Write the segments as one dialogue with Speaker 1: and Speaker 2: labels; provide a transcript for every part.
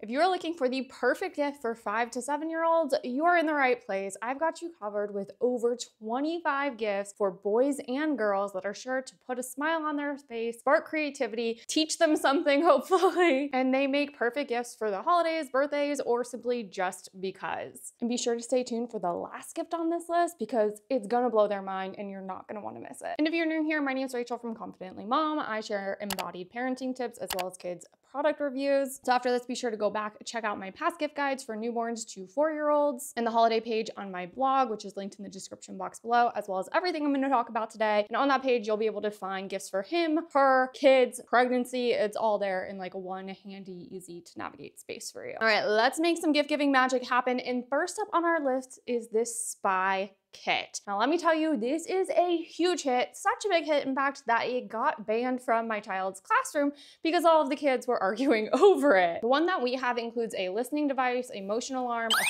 Speaker 1: If you're looking for the perfect gift for 5 to 7-year-olds, you're in the right place. I've got you covered with over 25 gifts for boys and girls that are sure to put a smile on their face, spark creativity, teach them something hopefully, and they make perfect gifts for the holidays, birthdays, or simply just because. And be sure to stay tuned for the last gift on this list because it's gonna blow their mind and you're not gonna wanna miss it. And if you're new here, my name is Rachel from Confidently Mom. I share embodied parenting tips as well as kids product reviews. So after this, be sure to go back, check out my past gift guides for newborns to 4-year-olds and the holiday page on my blog, which is linked in the description box below, as well as everything I'm gonna talk about today. And on that page, you'll be able to find gifts for him, her, kids, pregnancy. It's all there in like one handy, easy to navigate space for you. All right, let's make some gift giving magic happen. And first up on our list is this spy kit. Now, let me tell you, this is a huge hit, such a big hit, in fact, that it got banned from my child's classroom because all of the kids were arguing over it. The one that we have includes a listening device, a motion alarm, a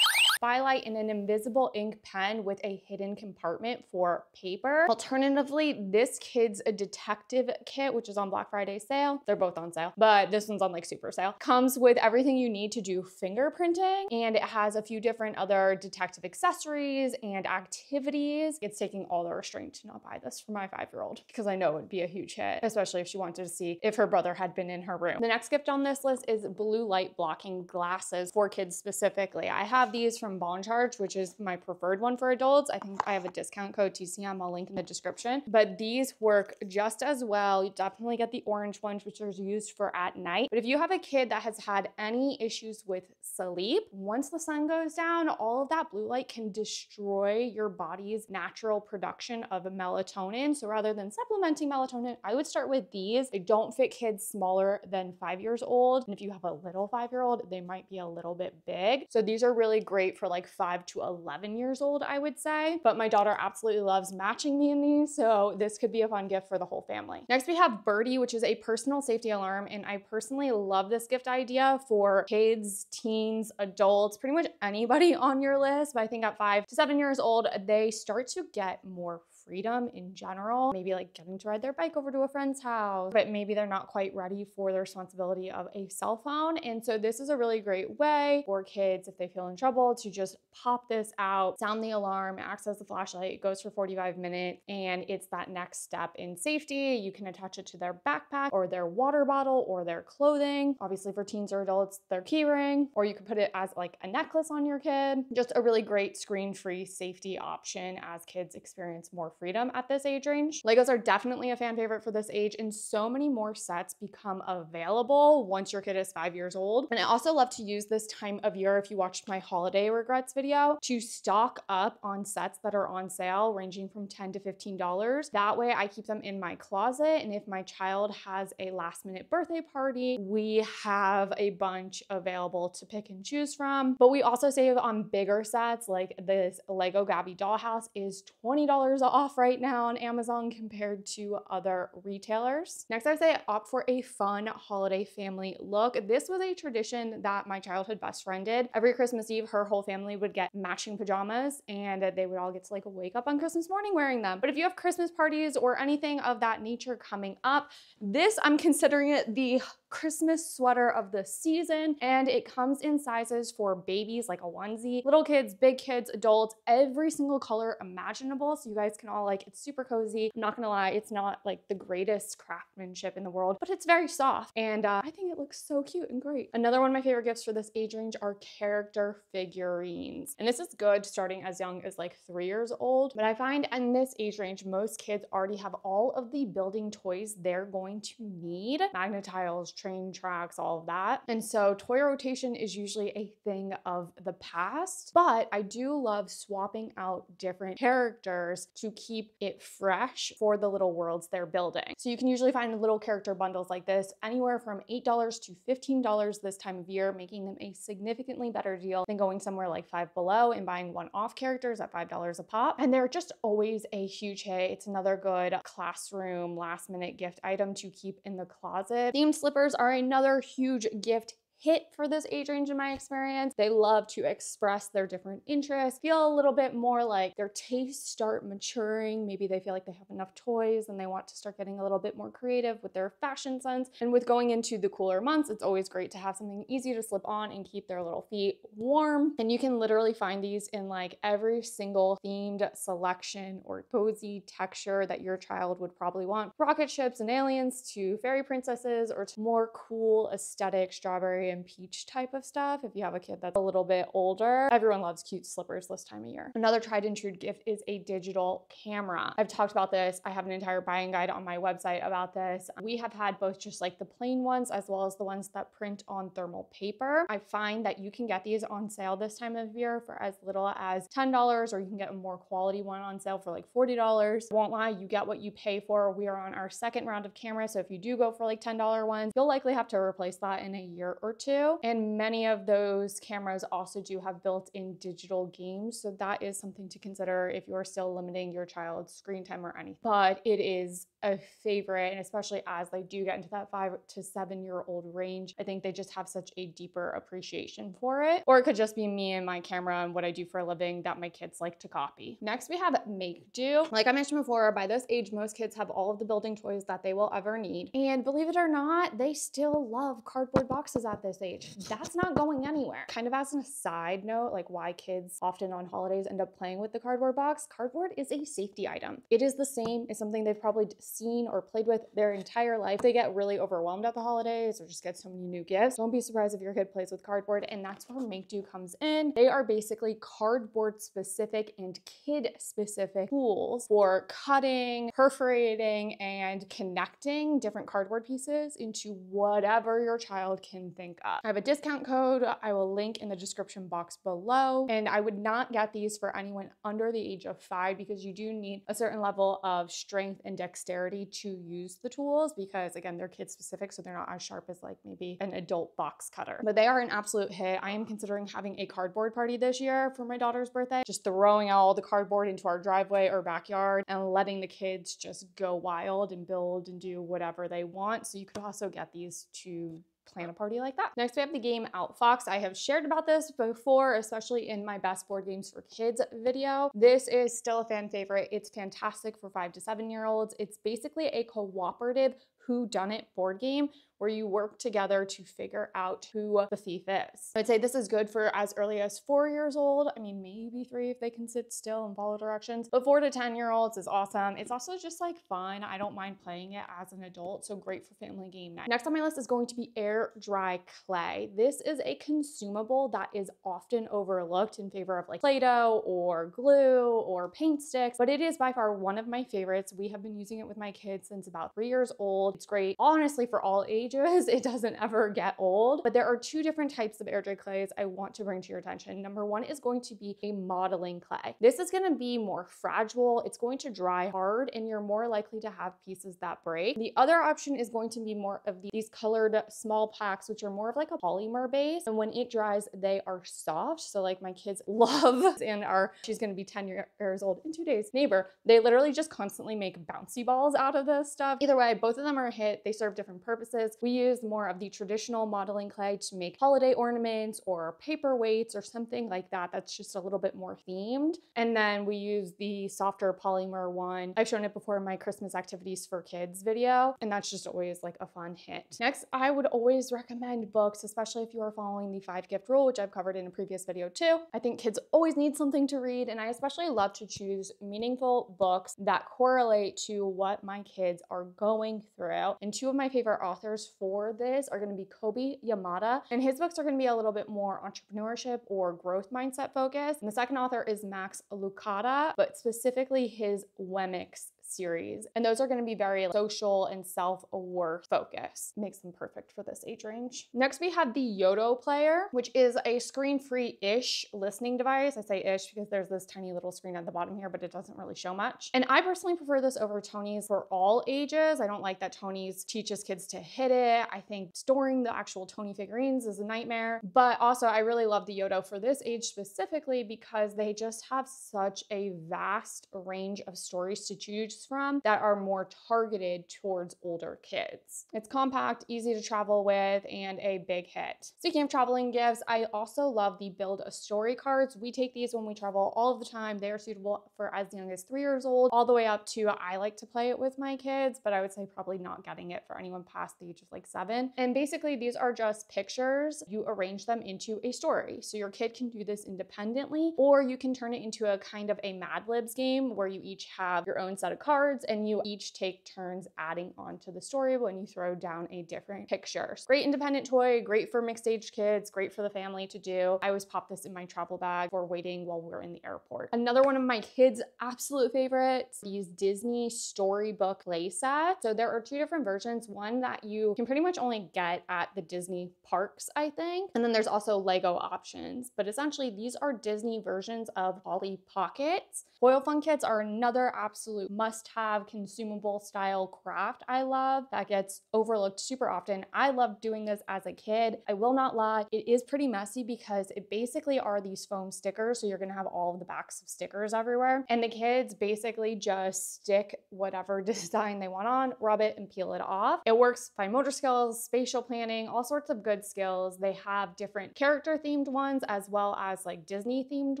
Speaker 1: spy light, and an invisible ink pen with a hidden compartment for paper. Alternatively, this kid's detective kit, which is on Black Friday sale. They're both on sale, but this one's on like super sale. Comes with everything you need to do fingerprinting, and it has a few different other detective accessories and activities. It's taking all the restraint to not buy this for my 5-year-old because I know it'd be a huge hit, especially if she wanted to see if her brother had been in her room. The next gift on this list is blue light blocking glasses for kids specifically. I have these from Bon Charge, which is my preferred one for adults. I think I have a discount code TCM. I'll link in the description, but these work just as well. You definitely get the orange ones, which are used for at night. But if you have a kid that has had any issues with sleep, once the sun goes down, all of that blue light can destroy your body's natural production of melatonin. So rather than supplementing melatonin, I would start with these. They don't fit kids smaller than 5 years old. And if you have a little 5-year-old, they might be a little bit big. So these are really great for like 5 to 11 years old, I would say. But my daughter absolutely loves matching me in these, so this could be a fun gift for the whole family. Next, we have Birdie, which is a personal safety alarm, and I personally love this gift idea for kids, teens, adults, pretty much anybody on your list. But I think at 5 to 7 years old, they start to get more freedom in general, maybe like getting to ride their bike over to a friend's house, but maybe they're not quite ready for the responsibility of a cell phone. And so this is a really great way for kids, if they feel in trouble, to just pop this out, sound the alarm, access the flashlight. It goes for 45 minutes, and it's that next step in safety. You can attach it to their backpack or their water bottle or their clothing. Obviously for teens or adults, their key ring, or you could put it as like a necklace on your kid. Just a really great screen-free safety option as kids experience more freedom at this age range. Legos are definitely a fan favorite for this age, and so many more sets become available once your kid is 5 years old. And I also love to use this time of year, if you watched my holiday regrets video, to stock up on sets that are on sale ranging from $10 to $15. That way I keep them in my closet, and if my child has a last minute birthday party, we have a bunch available to pick and choose from. But we also save on bigger sets, like this Lego Gabby dollhouse is $20 off right now on Amazon compared to other retailers. Next, I would say opt for a fun holiday family look. This was a tradition that my childhood best friend did. Every Christmas Eve, her whole family would get matching pajamas, and they would all get to like wake up on Christmas morning wearing them. But if you have Christmas parties or anything of that nature coming up, this, I'm considering it the Christmas sweater of the season, and it comes in sizes for babies, like a onesie, little kids, big kids, adults, every single color imaginable. So you guys can all like, it's super cozy. I'm not gonna lie, it's not like the greatest craftsmanship in the world, but it's very soft, and I think it looks so cute and great. Another one of my favorite gifts for this age range are character figurines, and this is good starting as young as like 3 years old. But I find in this age range, most kids already have all of the building toys they're going to need, magnet tiles, train tracks, all of that. And so toy rotation is usually a thing of the past, but I do love swapping out different characters to keep it fresh for the little worlds they're building. So you can usually find little character bundles like this anywhere from $8 to $15 this time of year, making them a significantly better deal than going somewhere like Five Below and buying one-off characters at $5 a pop. And they're just always a huge hit. It's another good classroom last-minute gift item to keep in the closet. Themed slippers are another huge gift hit for this age range in my experience. They love to express their different interests, feel a little bit more like their tastes start maturing. Maybe they feel like they have enough toys and they want to start getting a little bit more creative with their fashion sense. And with going into the cooler months, it's always great to have something easy to slip on and keep their little feet warm. And you can literally find these in like every single themed selection or cozy texture that your child would probably want. Rocket ships and aliens to fairy princesses, or to more cool aesthetic strawberry and peach type of stuff. If you have a kid that's a little bit older, everyone loves cute slippers this time of year. Another tried and true gift is a digital camera. I've talked about this. I have an entire buying guide on my website about this. We have had both just like the plain ones as well as the ones that print on thermal paper. I find that you can get these on sale this time of year for as little as $10, or you can get a more quality one on sale for like $40. Won't lie, you get what you pay for. We are on our second round of cameras, so if you do go for like $10 ones, you'll likely have to replace that in a year or two. And many of those cameras also do have built-in digital games, so that is something to consider if you're still limiting your child's screen time or anything. But it is a favorite, and especially as they do get into that 5 to 7 year old range, I think they just have such a deeper appreciation for it. Or it could just be me and my camera and what I do for a living that my kids like to copy. Next, we have Makedo. Like I mentioned before, by this age, most kids have all of the building toys that they will ever need. And believe it or not, they still love cardboard boxes at this age. That's not going anywhere. Kind of as a side note, like why kids often on holidays end up playing with the cardboard box, cardboard is a safety item. It is the same as something they've probably seen or played with their entire life. They get really overwhelmed at the holidays or just get so many new gifts. Don't be surprised if your kid plays with cardboard, and that's where Makedo comes in. They are basically cardboard specific and kid specific tools for cutting, perforating, and connecting different cardboard pieces into whatever your child can think of. I have a discount code I will link in the description box below, and I would not get these for anyone under the age of 5 because you do need a certain level of strength and dexterity to use the tools, because again, they're kid specific, so they're not as sharp as like maybe an adult box cutter. But they are an absolute hit. I am considering having a cardboard party this year for my daughter's birthday, just throwing all the cardboard into our driveway or backyard and letting the kids just go wild and build and do whatever they want. So you could also get these to plan a party like that. Next, we have the game Outfox. I have shared about this before, especially in my best board games for kids video. This is still a fan favorite. It's fantastic for 5 to 7 year olds. It's basically a cooperative whodunit board game where you work together to figure out who the thief is. I'd say this is good for as early as 4 years old. I mean, maybe 3 if they can sit still and follow directions, but 4 to 10 year olds is awesome. It's also just like fun. I don't mind playing it as an adult, so great for family game night. Next on my list is going to be air dry clay. This is a consumable that is often overlooked in favor of like Play-Doh or glue or paint sticks, but it is by far one of my favorites. We have been using it with my kids since about 3 years old. It's great, honestly, for all ages. It doesn't ever get old, but there are 2 different types of air dry clays I want to bring to your attention. Number 1 is going to be a modeling clay. This is going to be more fragile. It's going to dry hard and you're more likely to have pieces that break. The other option is going to be more of these colored small packs, which are more of like a polymer base. And when it dries, they are soft. So like my kids love and she's going to be 10 years old in 2 days. Neighbor, they literally just constantly make bouncy balls out of this stuff. Either way, both of them are a hit. They serve different purposes. We use more of the traditional modeling clay to make holiday ornaments or paperweights or something like that. That's just a little bit more themed. And then we use the softer polymer one. I've shown it before in my Christmas activities for kids video, and that's just always like a fun hit. Next, I would always recommend books, especially if you are following the 5 gift rule, which I've covered in a previous video too. I think kids always need something to read, and I especially love to choose meaningful books that correlate to what my kids are going through. And 2 of my favorite authors for this are going to be Kobe Yamada, and his books are going to be a little bit more entrepreneurship or growth mindset focused. And the second author is Max Lucado, but specifically his Wemix series. And those are going to be very social and self-worth focused. Makes them perfect for this age range. Next, we have the Yoto player, which is a screen-free-ish listening device. I say ish because there's this tiny little screen at the bottom here, but it doesn't really show much. And I personally prefer this over Tony's for all ages. I don't like that Tony's teaches kids to hit it. I think storing the actual Tony figurines is a nightmare. But also, I really love the Yoto for this age specifically because they just have such a vast range of stories to choose choose from that are more targeted towards older kids. It's compact, easy to travel with, and a big hit. Speaking of traveling gifts, I also love the Build a Story cards. We take these when we travel all of the time. They are suitable for as young as 3 years old, all the way up to I like to play it with my kids, but I would say probably not getting it for anyone past the age of like 7. And basically these are just pictures. You arrange them into a story. So your kid can do this independently, or you can turn it into a kind of a Mad Libs game where you each have your own set of cards and you each take turns adding on to the story when you throw down a different picture. Great independent toy, great for mixed age kids, great for the family to do. I always pop this in my travel bag for waiting while we're in the airport. Another one of my kids' absolute favorites, these Disney Storybook Playsets. So there are 2 different versions, one that you can pretty much only get at the Disney parks, I think. And then there's also Lego options, but essentially these are Disney versions of Polly Pockets. Foil Fun kits are another absolute must-have consumable style craft I love that gets overlooked super often. I loved doing this as a kid. I will not lie, it is pretty messy because it basically are these foam stickers. So you're gonna have all of the backs of stickers everywhere. And the kids basically just stick whatever design they want on, rub it and peel it off. It works fine motor skills, spatial planning, all sorts of good skills. They have different character themed ones as well as like Disney themed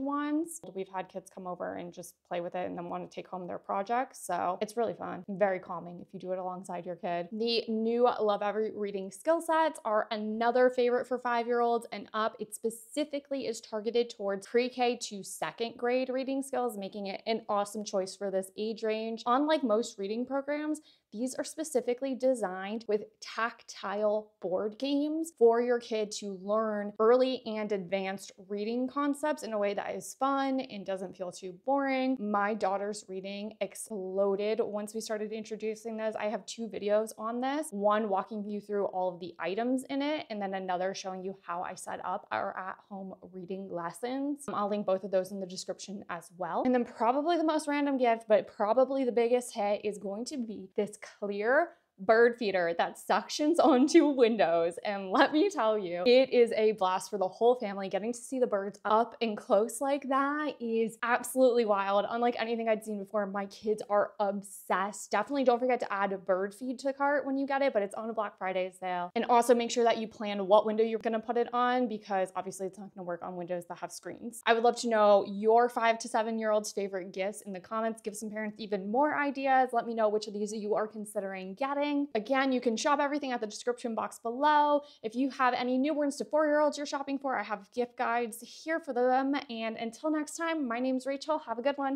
Speaker 1: ones. We've had kids come over and just play with it and then want to take home their projects. So it's really fun, very calming if you do it alongside your kid. The new Love Every Reading skill sets are another favorite for 5-year-olds and up. It specifically is targeted towards pre-K to 2nd grade reading skills, making it an awesome choice for this age range. Unlike most reading programs, these are specifically designed with tactile board games for your kid to learn early and advanced reading concepts in a way that is fun and doesn't feel too boring. My daughter's reading exploded once we started introducing this. I have 2 videos on this, one walking you through all of the items in it, and then another showing you how I set up our at-home reading lessons. I'll link both of those in the description as well. And then probably the most random gift, but probably the biggest hit, is going to be this clear bird feeder that suctions onto windows. And let me tell you, it is a blast for the whole family. Getting to see the birds up and close like that is absolutely wild. Unlike anything I'd seen before, my kids are obsessed. Definitely don't forget to add a bird feed to the cart when you get it, but it's on a Black Friday sale. And also make sure that you plan what window you're gonna put it on, because obviously it's not gonna work on windows that have screens. I would love to know your 5 to 7-year-old's favorite gifts in the comments. Give some parents even more ideas. Let me know which of these you are considering getting. Again, you can shop everything at the description box below. If you have any newborns to 4-year-olds you're shopping for, I have gift guides here for them. And until next time, my name's Rachel. Have a good one.